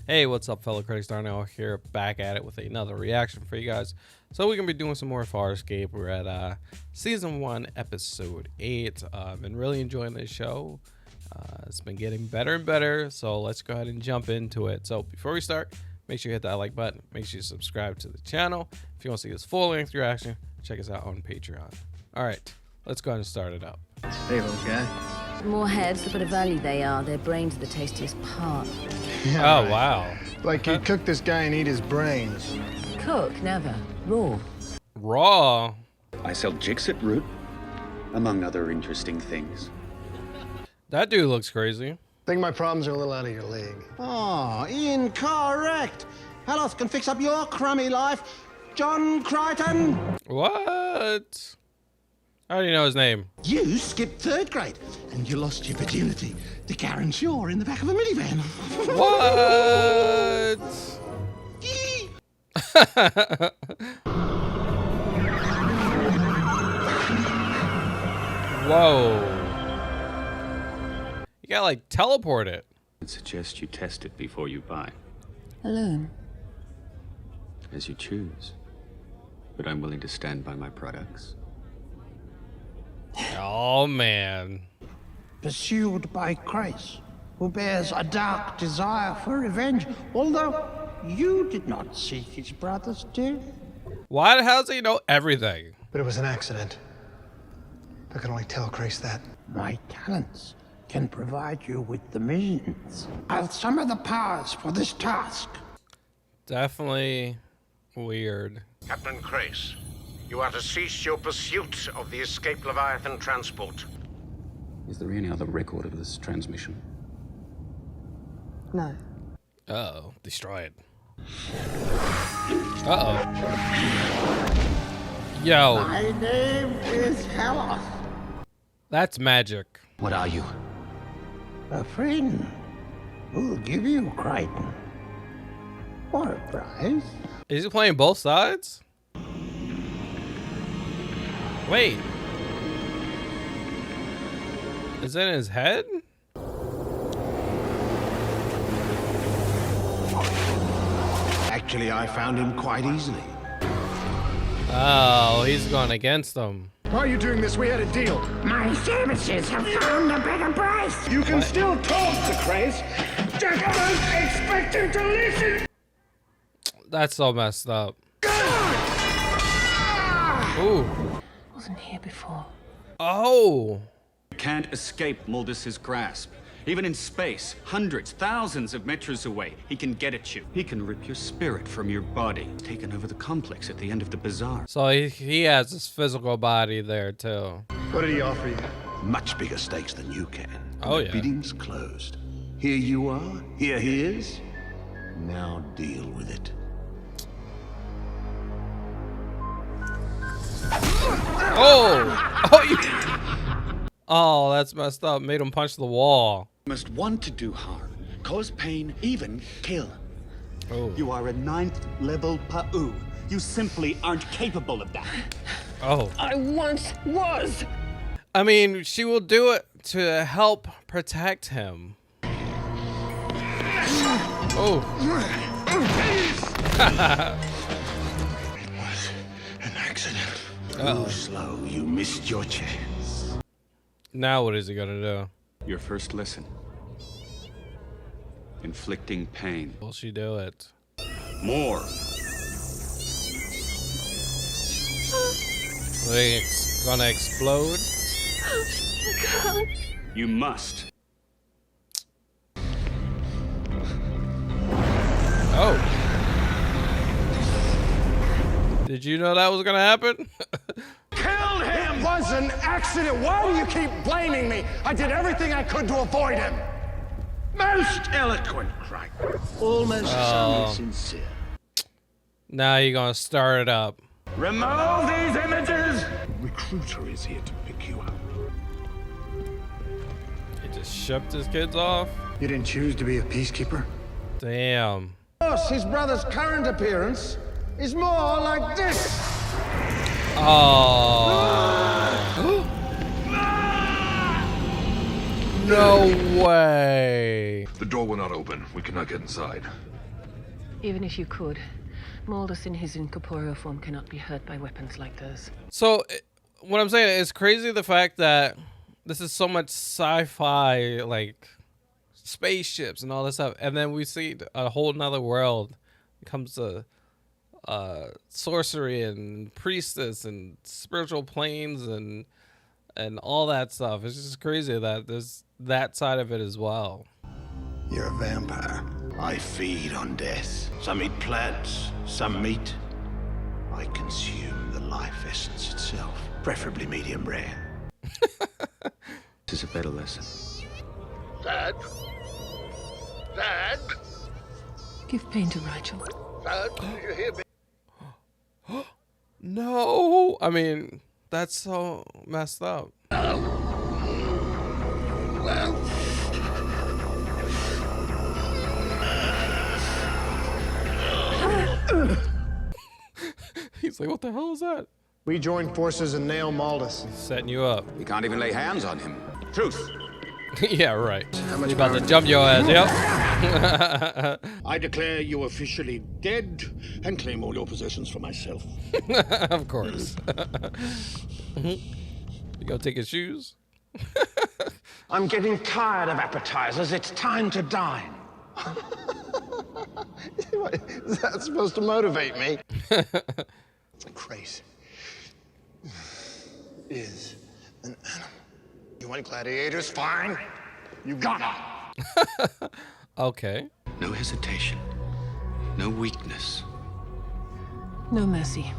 Hey, what's up, fellow critics? Darnell here, back at it with another reaction for you guys. So we're gonna be doing some more Farscape. We're at season 1, episode 8. Been really enjoying this show. It's been getting better and better. So let's go ahead and jump into it. So before we start, make sure you hit that like button. Make sure you subscribe to the channel. If you want to see this full-length reaction, check us out on Patreon. All right, let's go ahead and start it up. Hey, old guy. More heads, the better value they are. Their brains are the tastiest part. Yeah, oh, right. Wow. Like you'd cook this guy and eat his brains. Cook, never. Raw. Raw? I sell jigs at root, among other interesting things. That dude looks crazy. I think my problems are a little out of your league. Oh, incorrect. How else can fix up your crummy life? John Crichton. What? How do you know his name? You skipped 3rd grade and you lost your virginity to Karen Shaw in the back of a minivan. What? Whoa. You gotta like teleport it. I'd suggest you test it before you buy. Alone. As you choose. But I'm willing to stand by my products. Oh man. Pursued by Crais, who bears a dark desire for revenge, although you did not seek his brother's death. Why the hell does he know everything? But it was an accident. I could only tell Crais that. My talents can provide you with the means. I'll summon the powers for this task. Definitely weird. Captain Crais, you are to cease your pursuit of the escaped Leviathan transport. Is there any other record of this transmission? No. Uh-oh. Destroy it. Uh-oh. Yo. My name is Hellas. That's magic. What are you? A friend who'll give you Crichton. For a prize. Is he playing both sides? Wait. Is it in his head? Actually, I found him quite easily. Oh, he's going against them. Why are you doing this? We had a deal. My services have found a better price. You can still talk to Crais. Just don't expect him to listen. That's so messed up. Ooh. Wasn't here before. Oh. You can't escape Maldis's grasp. Even in space, hundreds, thousands of meters away, he can get at you. He can rip your spirit from your body. He's taken over the complex at the end of the bazaar. So he has his physical body there too. What did he offer you? Much bigger stakes than you can. Oh, The yeah. bidding's closed. Here you are. Here he is. Now deal with it. Oh. Oh, oh, that's messed up. Made him punch the wall. You must want to do harm, cause pain, even kill. Oh. You are a 9th level Pa'u. You simply aren't capable of that. Oh. I once was. I mean, she will do it to help protect him. Oh. It was an accident. Uh-oh. Too slow. You missed your chance. Now what is he gonna do? Your first lesson. Inflicting pain. Will she do it? More. Are they gonna explode? God. You must. Oh. Did you know that was gonna happen? Killed him! It was an accident. Why do you keep blaming me? I did everything I could to avoid him. Most eloquent, Crichton. Almost sounded sincere. Now you're gonna start it up. Remove these images! Recruiter is here to pick you up. He just shipped his kids off? You didn't choose to be a peacekeeper? Damn. Plus, his brother's current appearance is more like this. Oh. No way. The door will not open. We cannot get inside. Even if you could, Maldis in his incorporeal form cannot be hurt by weapons like those. So what I'm saying is crazy the fact that this is so much sci-fi, like spaceships and all this stuff, and then we see a whole nother world. It comes to sorcery and priestess and spiritual planes and all that stuff. It's just crazy that there's that side of it as well. You're a vampire. I feed on death. Some eat plants, some meat. I consume the life essence itself, preferably medium rare. This is a better lesson. Dad? Dad? Give pain to Rigel. Dad, you hear me? No, I mean, that's so messed up. He's like, what the hell is that? We joined forces and nail Maldis. Setting you up. We can't even lay hands on him. Truth. Yeah, right. He's about to jump your ass, yep. I declare you officially dead and claim all your possessions for myself. Of course. You gonna take his shoes? I'm getting tired of appetizers. It's time to dine. Is that supposed to motivate me? Crais is an animal. You want gladiators? Fine. You got it. Okay. No hesitation. No weakness. No mercy.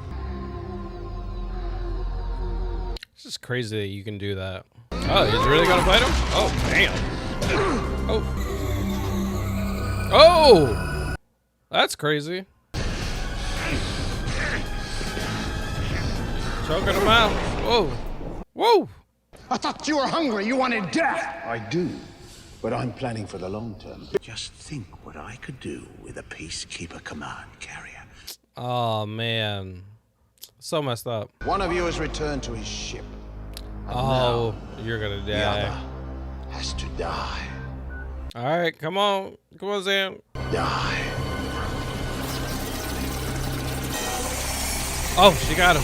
It's just crazy that you can do that. Oh, he's really gonna fight him? Oh, damn. Oh. Oh! That's crazy. Choking him out. Whoa. Whoa! I thought you were hungry. You wanted death. I do, but I'm planning for the long term. Just think what I could do with a peacekeeper command carrier. Oh, man. So messed up. One of you has returned to his ship. Oh, you're gonna The die. other has to die. All right, come on. Come on, Zhaan. Die. Oh, she got him.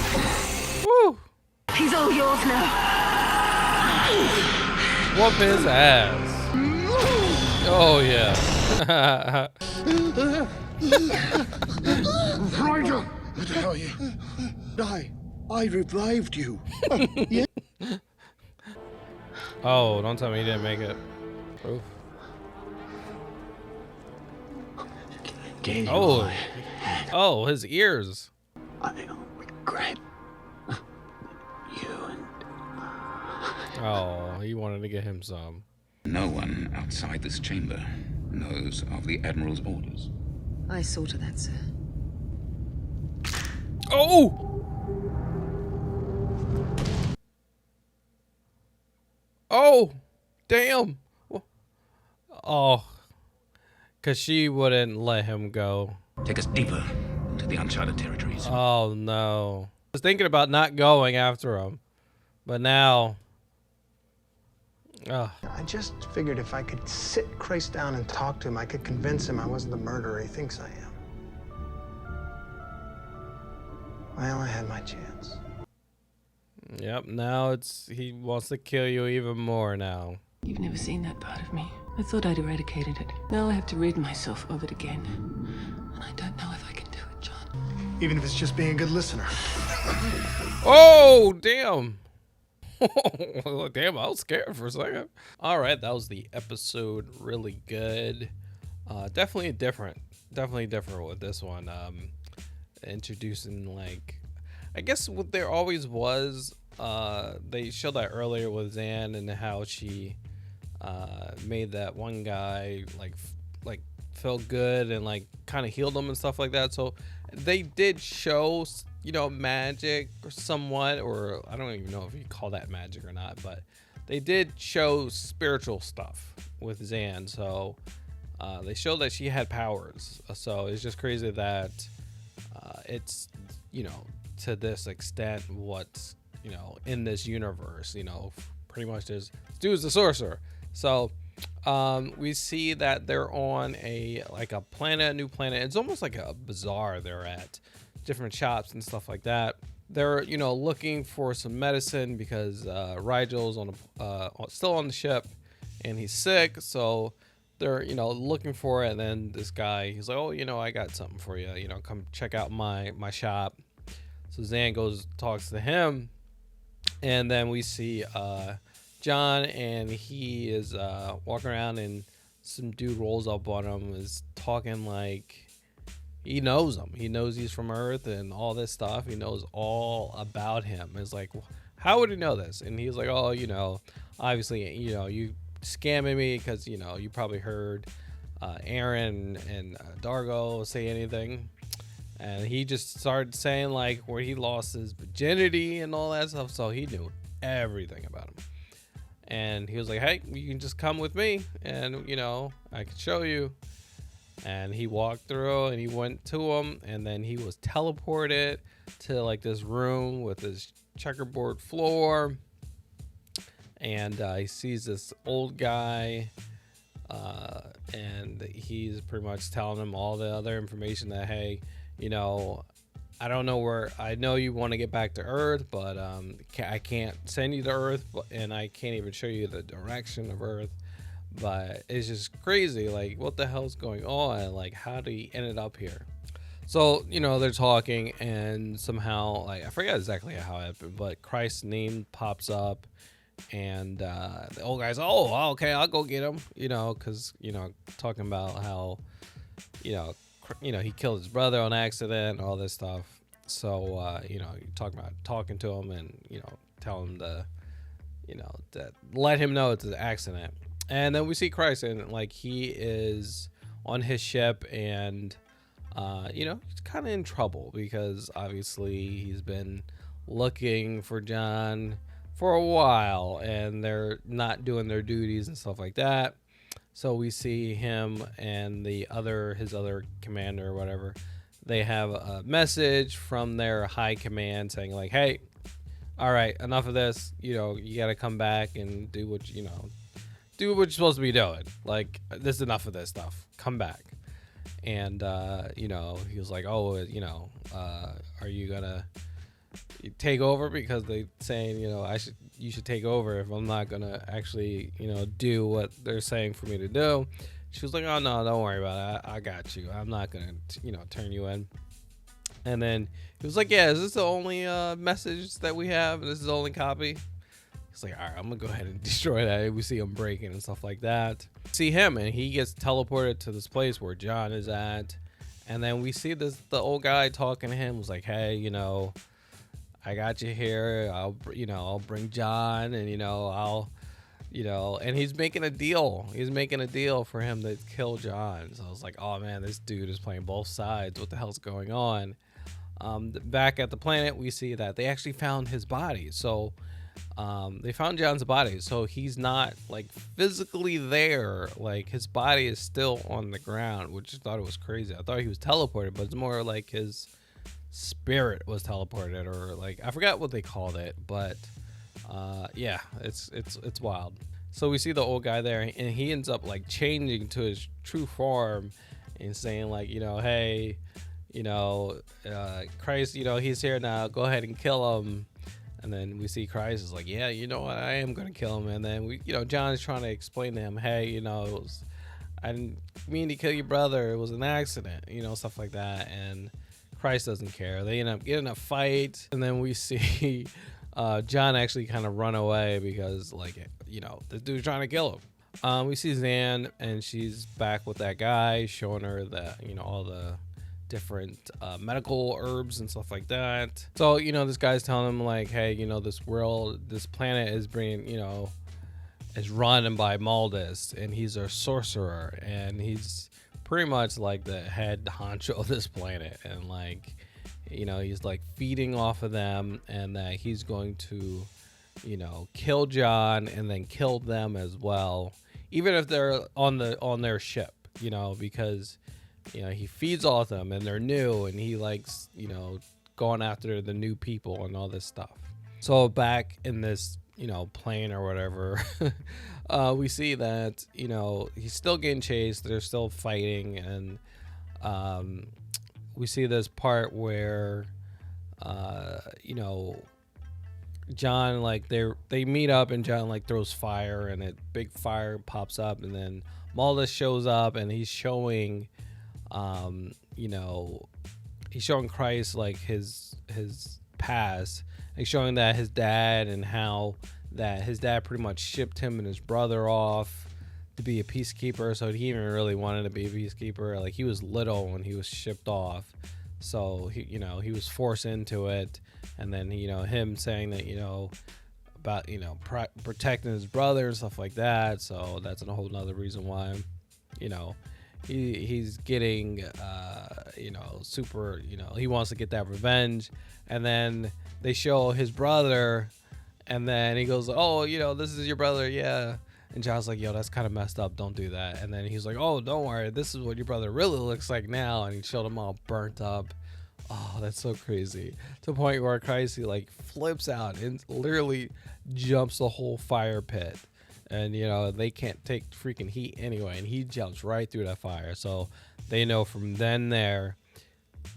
Woo! He's all yours now. Whoop his ass. Oh, yeah. Rigel! What the hell are you? Die. I revived you. Yeah. Oh, don't tell me he didn't make it. Oof. Oh. Oh, his ears. I don't regret you and Oh, he wanted to get him some. No one outside this chamber knows of the Admiral's orders. I saw to that, sir. Oh! Oh! Damn! Oh. Because she wouldn't let him go. Take us deeper into the uncharted territories. Oh, no. I was thinking about not going after him. But now... Oh. I just figured if I could sit Crais down and talk to him, I could convince him I wasn't the murderer he thinks I am. Well, I had my chance. Yep, now he wants to kill you even more now. You've never seen that part of me. I thought I'd eradicated it. Now I have to rid myself of it again. And I don't know if I can do it, John. Even if it's just being a good listener. Oh, damn. Damn, I was scared for a second. All right, that was the episode. Really good. Definitely different with this one. Introducing, like, I guess what there always was. They showed that earlier with Zhaan and how she made that one guy like feel good and like kind of healed him and stuff like that. So they did show, you know, magic or somewhat, or I don't even know if you call that magic or not, but they did show spiritual stuff with Zhaan. So they showed that she had powers. So it's just crazy that it's, you know, to this extent what's, you know, in this universe, you know, pretty much is dude's the sorcerer. So We see that they're on a new planet. It's almost like a bazaar. They're at different shops and stuff like that. They're looking for some medicine because Rigel's still on the ship and he's sick. So they're looking for it. And then this guy, he's like, oh, I got something for you. Come check out my shop. So Zhaan goes talks to him, and then we see Zhaan, and he is walking around, and some dude rolls up on him, is talking like he knows him. He knows he's from Earth and all this stuff. He knows all about him. It's like, how would he know this? And he's like, oh, obviously, you scamming me because, you probably heard Aaron and Dargo say anything. And he just started saying like where he lost his virginity and all that stuff. So he knew everything about him. And he was like, hey, you can just come with me and, I can show you. And he walked through and he went to him, and then he was teleported to like this room with this checkerboard floor. And he sees this old guy, and he's pretty much telling him all the other information that, hey, I don't know where, I know you want to get back to Earth, but I can't send you to Earth, and I can't even show you the direction of Earth. But it's just crazy, like, what the hell's going on? Like, how did he ended up here? So, they're talking, and somehow, like, I forget exactly how it happened, but Crais' name pops up, and the old guy's, oh, okay, I'll go get him, because, talking about how, he killed his brother on accident and all this stuff. So, you're talking to him and, tell him to, that let him know it's an accident. And then we see Crais, and like he is on his ship, and he's kind of in trouble because obviously he's been looking for Zhaan for a while, and they're not doing their duties and stuff like that. So we see him and his other commander or whatever. They have a message from their high command saying like, hey, all right, enough of this. You got to come back and do what do what you're supposed to be doing. Like, this is enough of this stuff. Come back. And, he was like, oh, are you going to take over? Because they saying, you should take over if I'm not going to actually, do what they're saying for me to do. She was like, oh, no, don't worry about it. I got you. I'm not going to, turn you in. And then he was like, yeah, is this the only message that we have? This is the only copy? He's like, all right, I'm going to go ahead and destroy that. We see him breaking and stuff like that. See him, and he gets teleported to this place where Zhaan is at. And then we see the old guy talking to him. Was like, hey, I got you here. I'll bring Zhaan, and, I'll, and he's making a deal. He's making a deal for him to kill Zhaan. So I was like, oh, man, this dude is playing both sides. What the hell's going on? Back at the planet, we see that they actually found his body. So they found Zhaan's body, so he's not like physically there. Like, his body is still on the ground, which I thought it was crazy. I thought he was teleported, but it's more like his spirit was teleported, or like, I forgot what they called it, but yeah, it's wild. So we see the old guy there, and he ends up like changing to his true form and saying like, hey, Crais, he's here now, go ahead and kill him. And then we see Crais is like, yeah, you know what, I am going to kill him. And then Zhaan is trying to explain to him, hey, I didn't mean to kill your brother. It was an accident, stuff like that. And Crais doesn't care. They end up getting a fight. And then we see Zhaan actually kind of run away because, like, this dude's trying to kill him. We see Zhaan, and she's back with that guy, showing her that, all the different medical herbs and stuff like that. So this guy's telling him like, hey, this planet is is run by Maldis, and he's a sorcerer, and he's pretty much like the head honcho of this planet, and like, he's like feeding off of them, and that he's going to kill Zhaan and then kill them as well, even if they're on their ship, because he feeds all of them and they're new, and he likes, going after the new people and all this stuff. So back in this, plane or whatever, we see that, he's still getting chased. They're still fighting. And we see this part where, Zhaan, like they meet up, and Zhaan like throws fire, and a big fire pops up, and then Maldis shows up, and he's showing, he's showing Crais like his past. He's showing that his dad, and how that his dad pretty much shipped him and his brother off to be a peacekeeper. So he even really wanted to be a peacekeeper. Like, he was little when he was shipped off, so he was forced into it. And then him saying that about protecting his brother and stuff like that. So that's a whole nother reason why he's getting super, he wants to get that revenge. And then they show his brother, and then he goes, oh, this is your brother, yeah. And John's like, yo, that's kind of messed up, don't do that. And then he's like, oh, don't worry, this is what your brother really looks like now. And he showed him all burnt up. Oh, that's so crazy. To the point where Crais like flips out and literally jumps the whole fire pit. And they can't take freaking heat anyway, and he jumps right through that fire. So they know from then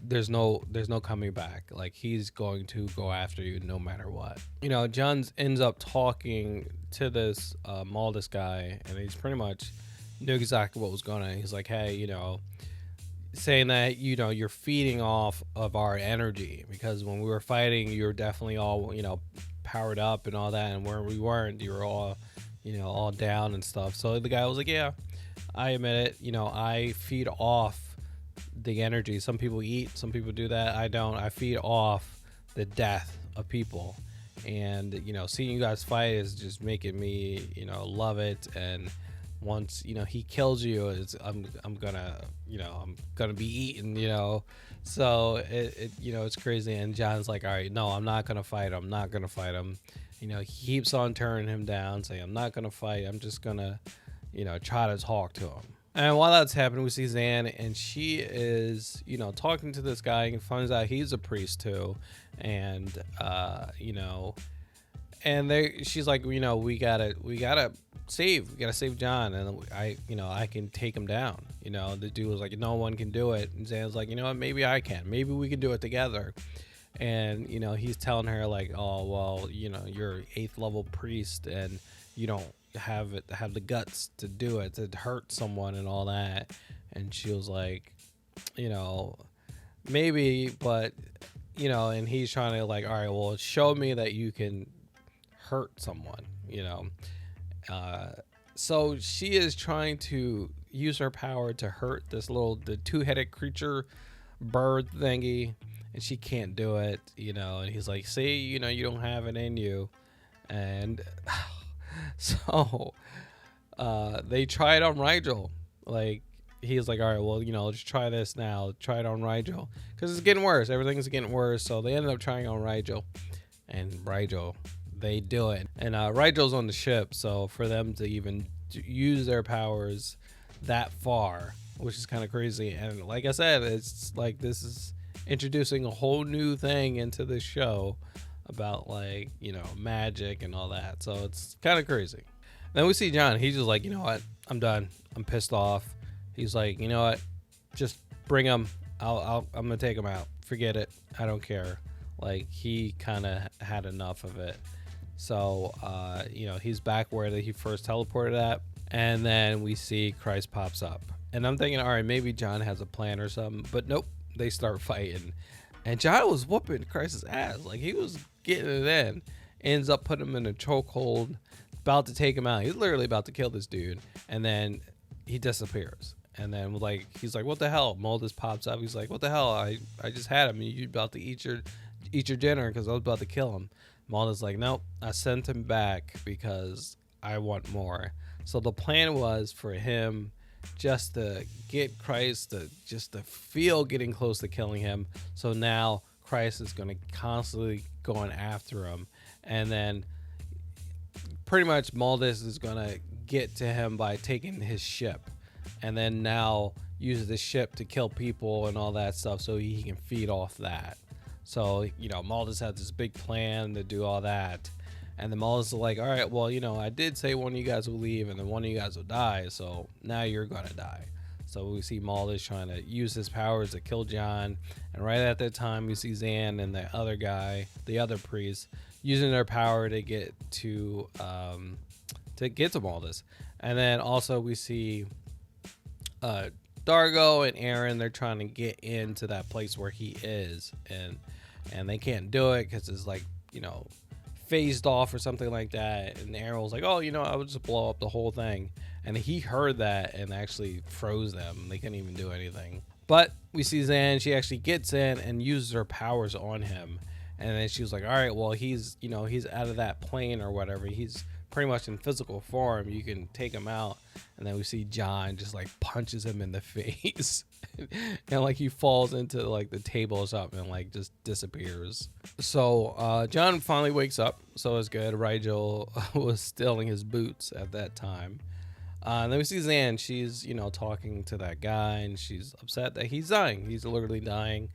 there's no coming back. Like, he's going to go after you no matter what. Zhaan ends up talking to this Maldis guy, and he's pretty much knew exactly what was going on. He's like, hey, saying that you're feeding off of our energy, because when we were fighting, you were definitely all powered up and all that, and where we weren't, you were all all down and stuff. So the guy was like, yeah, I admit it, I feed off the energy. Some people eat, some people do that. I don't. I feed off the death of people, and seeing you guys fight is just making me love it. And once he kills you, I'm gonna be eaten, so it's crazy. And John's like, all right, no, I'm not gonna fight him. He keeps on turning him down, saying, I'm not gonna fight, I'm just gonna try to talk to him. And while that's happening, we see Zhaan, and she is talking to this guy, and finds out he's a priest too. And she's like, we gotta save Zhaan, and I can take him down. The dude was like, no one can do it. And Zhaan's like, what, maybe I can, maybe we can do it together. And he's telling her like, oh well, you're 8th level priest, and you don't have the guts to do it, to hurt someone and all that. And she was like, maybe, but and he's trying to like, all right, well, show me that you can hurt someone. So she is trying to use her power to hurt the 2-headed creature bird thingy, and she can't do it. And he's like, see, you don't have it in you. And so they try it on Rigel. Like, he's like, all right, well, let's try this now. Try it on Rigel, because it's getting worse. Everything's getting worse. So they ended up trying on Rigel, and Rigel, they do it. And Rigel's on the ship, so for them to even use their powers that far, which is kind of crazy. And like I said, it's like, this is introducing a whole new thing into the show about like magic and all that. So it's kind of crazy. Then we see Zhaan. He's just like, what, I'm done, I'm pissed off. He's like, what, just bring him. I'm gonna take him out, forget it, I don't care. Like, he kind of had enough of it. So he's back where he first teleported at, and then we see Crais pops up, and I'm thinking, all right, maybe Zhaan has a plan or something, but nope. They start fighting, and Zhaan was whooping Crais' ass. Like, he was getting it in. Ends up putting him in a chokehold, about to take him out. He's literally about to kill this dude, and then he disappears. And then like, he's like, what the hell? Maldis pops up. He's like, what the hell? I just had him. You about to eat your dinner, because I was about to kill him. Maldis like, nope, I sent him back because I want more. So the plan was for him just to get Crais to feel getting close to killing him. So now Crais is going to constantly going after him, and then pretty much Maldis is going to get to him by taking his ship, and then now use the ship to kill people and all that stuff, so he can feed off that. So Maldis has this big plan to do all that. And then Maldis is like, all right, well, you know, I did say one of you guys will leave and then one of you guys will die, so now you're gonna die. So we see Maldis trying to use his powers to kill Zhaan, and right at that time we see Zhaan and the other guy, the other priest, using their power to get to Maldis. And then also we see Dargo and Aaron, they're trying to get into that place where he is, and they can't do it because it's like, you know, phased off or something like that. And Aaron was like, oh, you know, I would just blow up the whole thing. And he heard that and actually froze them. They couldn't even do anything. But we see Zhaan, she actually gets in and uses her powers on him. And then she was like, all right, well, he's, you know, he's out of that plane or whatever. He's pretty much in physical form. You can take him out. And then we see Zhaan just like punches him in the face. And like he falls into like the table or something and like just disappears. So Zhaan finally wakes up. So it's good. Rigel was stealing his boots at that time. And then we see Zhaan. She's, you know, talking to that guy, and she's upset that he's dying. He's literally dying.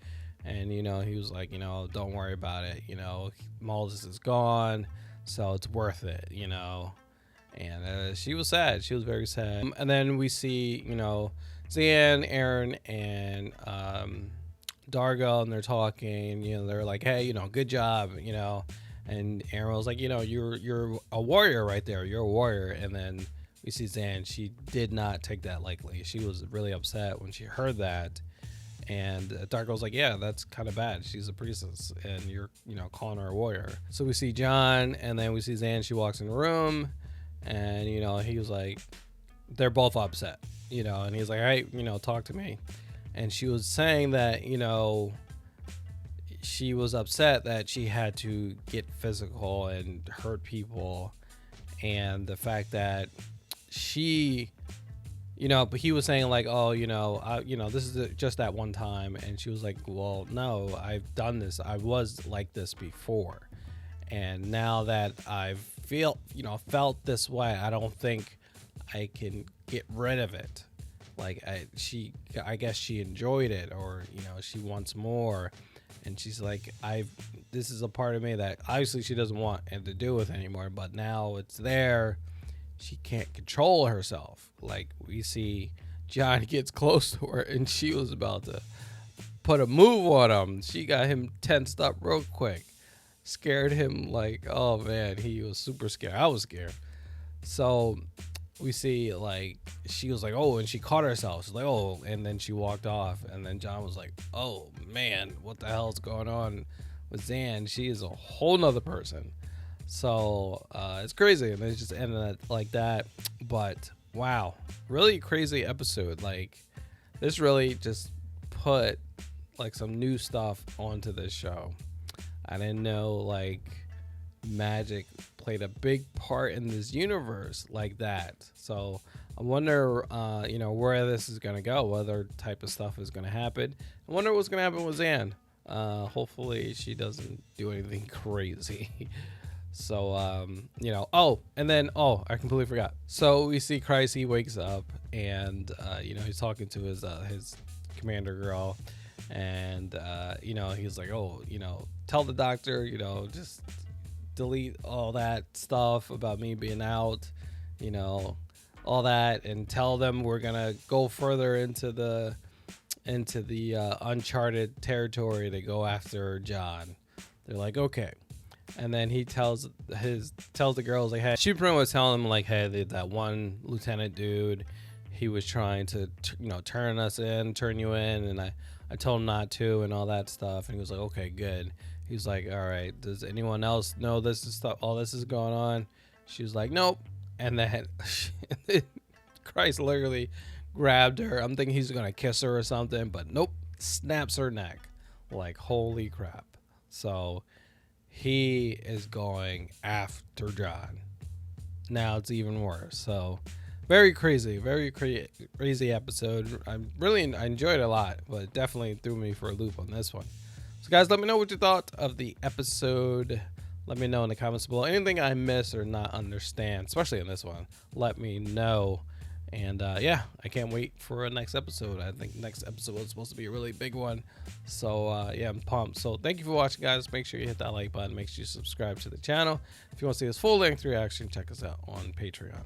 And, you know, he was like, you know, don't worry about it. You know, Maldis is gone, so it's worth it, you know. And she was sad. She was very sad. And then we see, you know, Zhaan, Aaron, and Dargo, and they're talking. You know, they're like, hey, you know, good job, you know. And Aaron was like, you know, you're a warrior right there. You're a warrior. And then we see Zhaan. She did not take that lightly. She was really upset when she heard that. And Dargo was like, yeah, that's kind of bad. She's a priestess, and you're, you know, calling her a warrior. So we see Zhaan, and then we see Zhaan. She walks in the room, and, you know, he was like, they're both upset, you know, and he's like, all right, you know, talk to me. And she was saying that, you know, she was upset that she had to get physical and hurt people, and the fact that she, you know, but he was saying like, oh, you know, this is just that one time. And she was like, well, no, I've done this. I was like this before. And now that I've felt this way, I don't think I can get rid of it. Like I guess she enjoyed it, or, you know, she wants more. And she's like, this is a part of me that obviously she doesn't want it to do with anymore, but now it's there. She can't control herself. Like, we see Zhaan gets close to her, and she was about to put a move on him. She got him tensed up real quick. Scared him like, oh man, he was super scared. I was scared. So we see like she was like, oh, and she caught herself. She's like, oh, and then she walked off. And then Zhaan was like, oh man, what the hell's going on with Zhaan? She is a whole nother person. So it's crazy, and it just ended like that. But wow, really crazy episode. Like, this really just put like some new stuff onto this show. I didn't know like magic played a big part in this universe like that. So I wonder, you know, where this is gonna go. What other type of stuff is gonna happen? I wonder what's gonna happen with Zhaan. Hopefully she doesn't do anything crazy. So, you know, and then I completely forgot. So we see Crais, he wakes up, and, you know, he's talking to his commander girl, and, you know, he's like, oh, you know, tell the doctor, you know, just delete all that stuff about me being out, you know, all that, and tell them we're going to go further into the uncharted territory to go after Zhaan. They're like, okay. And then he tells the girls like, hey, she pretty much telling them like, hey, that one lieutenant dude, he was trying to you know, turn you in, and I told him not to, and all that stuff. And he was like, okay, good. He's like, all right, does anyone else know this is stuff, all this is going on? She was like, nope. And then Crais literally grabbed her. I'm thinking he's gonna kiss her or something, but nope, snaps her neck. Like, holy crap. So he is going after Zhaan. Now it's even worse. So very crazy episode. I enjoyed it a lot, but it definitely threw me for a loop on this one. So guys, let me know what you thought of the episode. Let me know in the comments below. Anything I miss or not understand, especially in this one, let me know. And yeah, I can't wait for a next episode. I think next episode is supposed to be a really big one. So yeah, I'm pumped. So thank you for watching, guys. Make sure you hit that like button. Make sure you subscribe to the channel. If you want to see this full-length reaction, check us out on Patreon.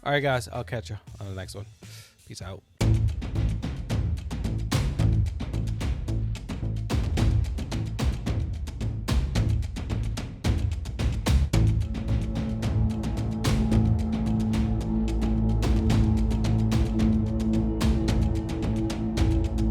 All right, guys, I'll catch you on the next one. Peace out.